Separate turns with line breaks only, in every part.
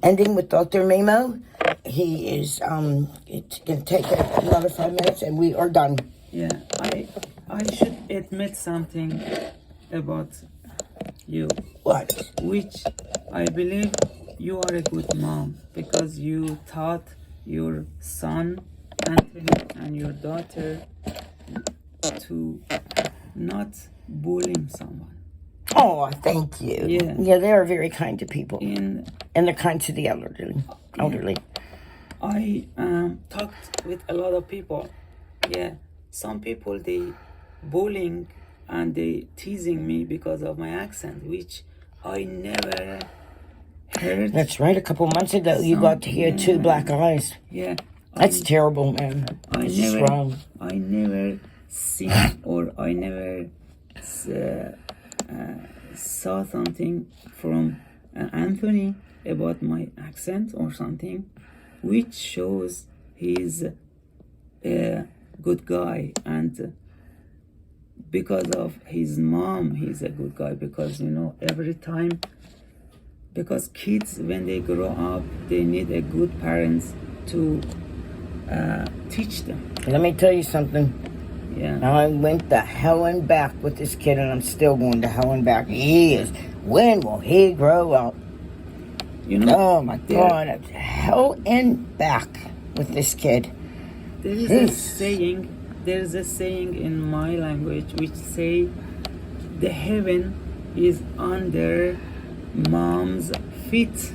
ending with Dr. Memo. He is, it's going to take another 5 minutes and we are done.
Yeah, I should admit something about you.
What?
Which I believe you are a good mom because you taught your son, Anthony, and your daughter to not bullying someone.
Oh, thank you.
Yeah.
Yeah, they are very kind to people.
And
they're kind to the elderly.
I talked with a lot of people. Yeah, some people, they bullying and they teasing me because of my accent, which I never heard.
That's right. A couple months ago, you got to hear 2 black eyes.
Yeah.
That's terrible, man. It's wrong.
I never seen or I never saw something from Anthony about my accent or something, which shows he's a good guy, and because of his mom he's a good guy, because every time, because kids when they grow up they need a good parents to teach them.
Let me tell you something.
Yeah.
Now I went to hell and back with this kid, and I'm still going to hell and back. He is. When will he grow up? Oh my God, I'm hell and back with this kid.
There's a saying in my language which say the heaven is under mom's feet.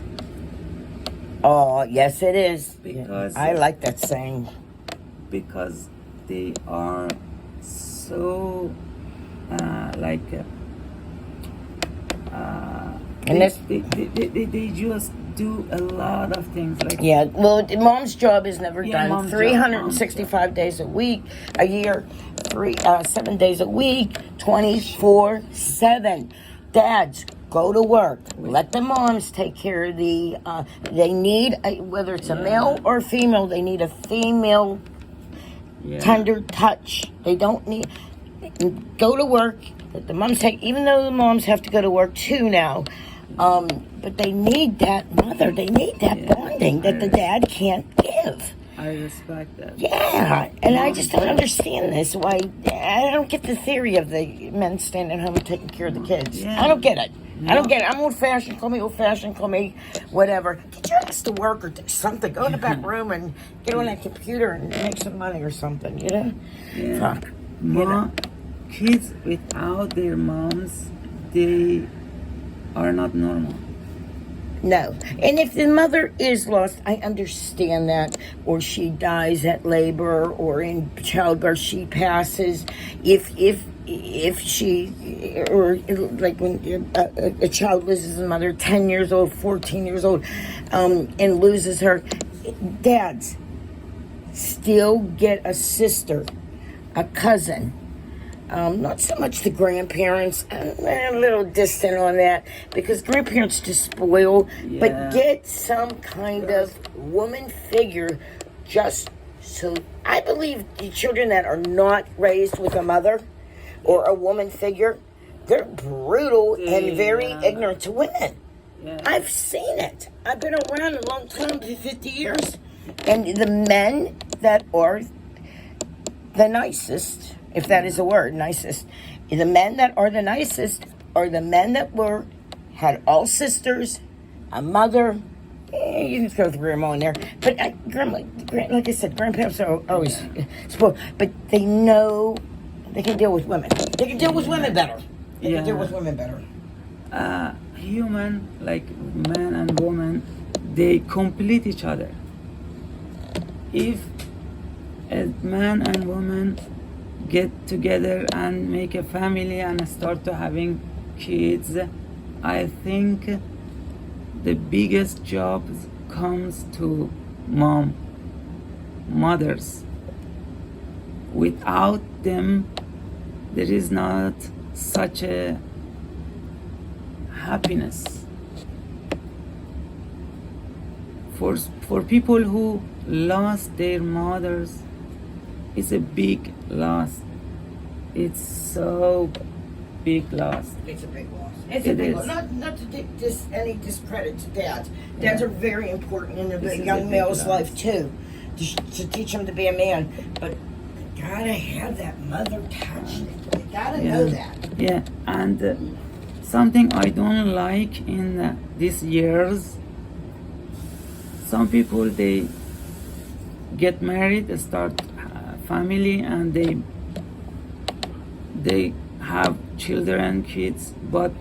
Oh, yes it is.
Because
I like that saying.
Because they are so they just do a lot of things like
well, mom's job is never done.
Mom's
365 days a week, a year, 7 days a week, 24/7. Dads, go to work. Let the moms take care of the they need whether it's a male or female, they need a female tender touch. They don't need go to work. Let the moms take, even though the moms have to go to work too now, but they need that mother. They need that bonding that the dad can't give.
I respect that.
Yeah, and I just don't understand this. Why I don't get the theory of the men standing home and taking care of the kids.
Yeah.
I don't get it.
No.
I don't get it. I'm old-fashioned. Call me old-fashioned. Call me whatever. Get your ass to work or do something. Go in the back room and get on that computer and make some money or something. You know?
Yeah.
Fuck.
Kids without their moms, they are not normal.
No. And if the mother is lost, I understand that. Or she dies at labor or in childbirth, she passes. If she, or like when a child loses a mother, 10 years old, 14 years old, and loses her, dads still get a sister, a cousin. Not so much the grandparents. I'm a little distant on that because grandparents just spoil.
Yeah.
But get some kind of woman figure, just so. I believe the children that are not raised with a mother or a woman figure, they're brutal and very ignorant to women.
Yeah.
I've seen it. I've been around a long time, 50 years, and the men that are the nicest, if that is a word, nicest. The men that are the nicest are the men that had all sisters, a mother. You can throw the grandma in there, but like I said, grandparents are always spoiled. But they know they can deal with women. They can deal with women better. They can deal with women better.
Human, like man and woman, they complete each other. If a man and woman get together and make a family and start to having kids, I think the biggest job comes to mothers. Without them, there is not such a happiness. For people who lost their mothers, it's a big loss. It's so big loss.
It's a big loss. It's
It
a big
is.
one. Not to any discredit to dads. Dads are very important in
This
a
is a
young
big
male's
loss.
life too, to teach him to be a man. But you gotta have that mother touch. You gotta know that.
Yeah, and something I don't like in these years, some people they get married, start family, and they have children, kids, but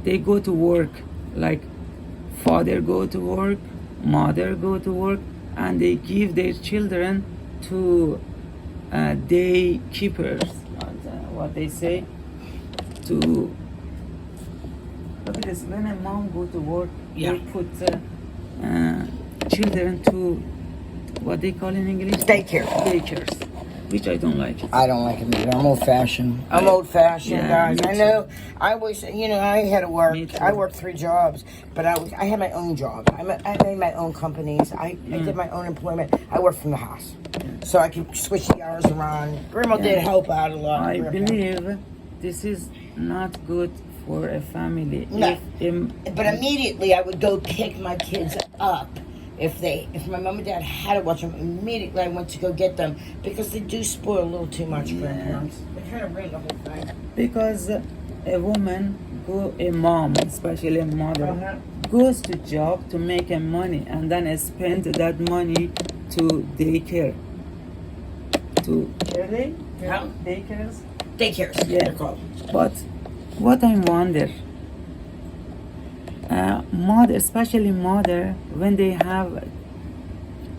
they go to work. Like father go to work, mother go to work, and they give their children to day keepers. What they say to look at this. When a mom go to work,
Yeah.
they put children to what they call in English daycares, which I don't like.
I don't like it either. I'm old-fashioned. I'm old-fashioned,
Yeah,
guys.
me
I
too.
know. I was, I had to work.
Me too.
I worked 3 jobs, but I had my own job. I made my own companies. I did my own employment. I worked from the house, so I could switch the hours around. Grandma did help out a lot.
I
Grandpa.
believe this is not good for a family.
No.
If,
But immediately I would go pick my kids up. If my mom and dad had to watch them, immediately I went to go get them because they do spoil a little too much, grandparents. They kind of ruin the whole thing.
because a woman, a mom, especially a mother, goes to job to make a money and then spend that money to daycare. To
Yeah.
daycares.
Daycares,
Yeah.
they're called.
But what I wonder, mother, especially mother, when they have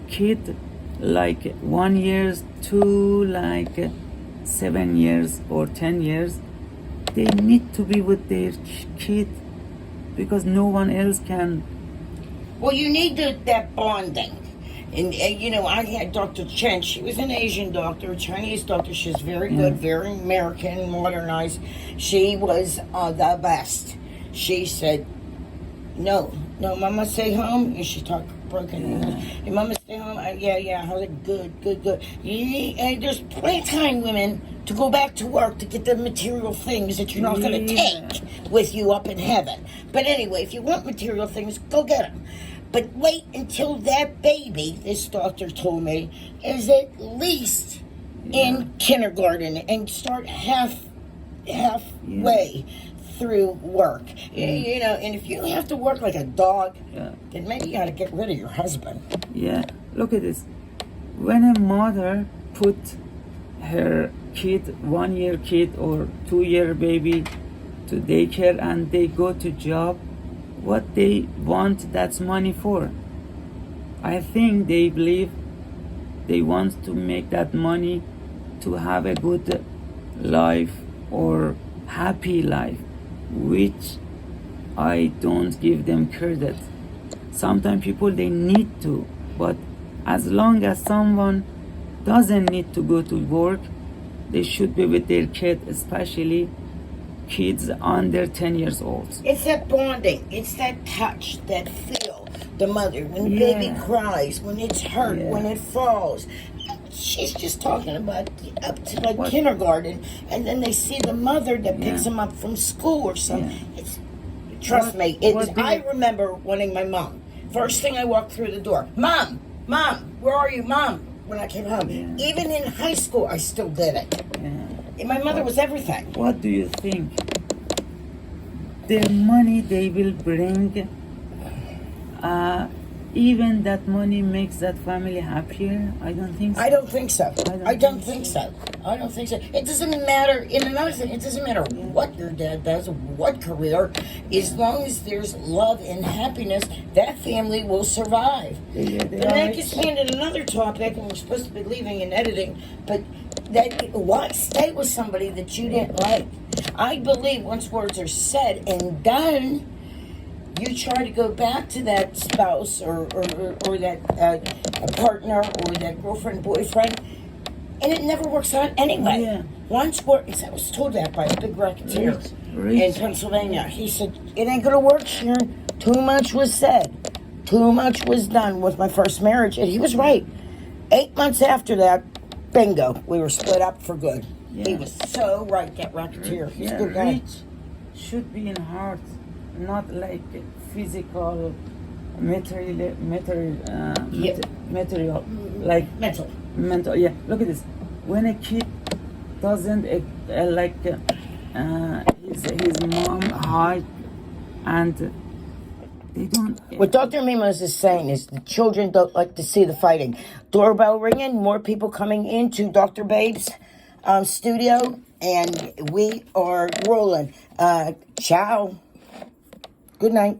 kid like 1 year to like 7 years or 10 years, they need to be with their kid because no one else can.
Well, you need that bonding. And, I had Dr. Chen. She was an Asian doctor, a Chinese doctor. She's very good, very American, modernized. She was the best. She said, no, Mama, stay home. And she talked broken English. Hey, Mama, stay home. Yeah. I was like, good. There's plenty of time, women, to go back to work to get the material things that you're not going to take with you up in heaven. But anyway, if you want material things, go get them. But wait until that baby, this doctor told me, is at least in kindergarten and start halfway through work. And if you have to work like a dog, then maybe you got to get rid of your husband.
Yeah, look at this. When a mother put her kid, 1 year kid or 2 year baby to daycare and they go to job, what they want that's money for? I think they believe they want to make that money to have a good life or happy life, which I don't give them credit. Sometimes people they need to, but as long as someone doesn't need to go to work, they should be with their kid, especially kids under 10 years old.
It's that bonding. It's that touch, that feel. The mother, when the baby cries, when it's hurt, when it falls. She's just talking about up to like kindergarten, and then they see the mother that picks them up from school or something. Trust me, I remember wanting my mom. First thing I walked through the door, Mom, where are you, Mom? When I came home, even in high school, I still did it. My mother was everything.
What do you think? The money they will bring, even that money makes that family happier? I don't think so.
I don't think so. I don't think
so.
so. It doesn't matter. In another thing, it doesn't matter what your dad does, what career. As long as there's love and happiness, that family will survive. But that gets me into another topic, and we're supposed to be leaving and editing, but why stay with somebody that you didn't like? I believe once words are said and done, you try to go back to that spouse or that partner or that girlfriend, boyfriend, and it never works out anyway.
Yeah.
I was told that by a big racketeer in Pennsylvania. He said, it ain't going to work, Sharon. Too much was said. Too much was done with my first marriage. And he was right. 8 months after that, bingo, we were split up for good. He was so right, that racketeer. He's a good guy.
should be in heart, not like physical,
Yeah.
material, like
Mental.
mental. Yeah, look at this. When a kid doesn't his mom hug, and they don't.
What Dr. Memos is saying is the children don't like to see the fighting. Doorbell ringing, more people coming into Dr. Babe's studio, and we are rolling. Ciao. Good night.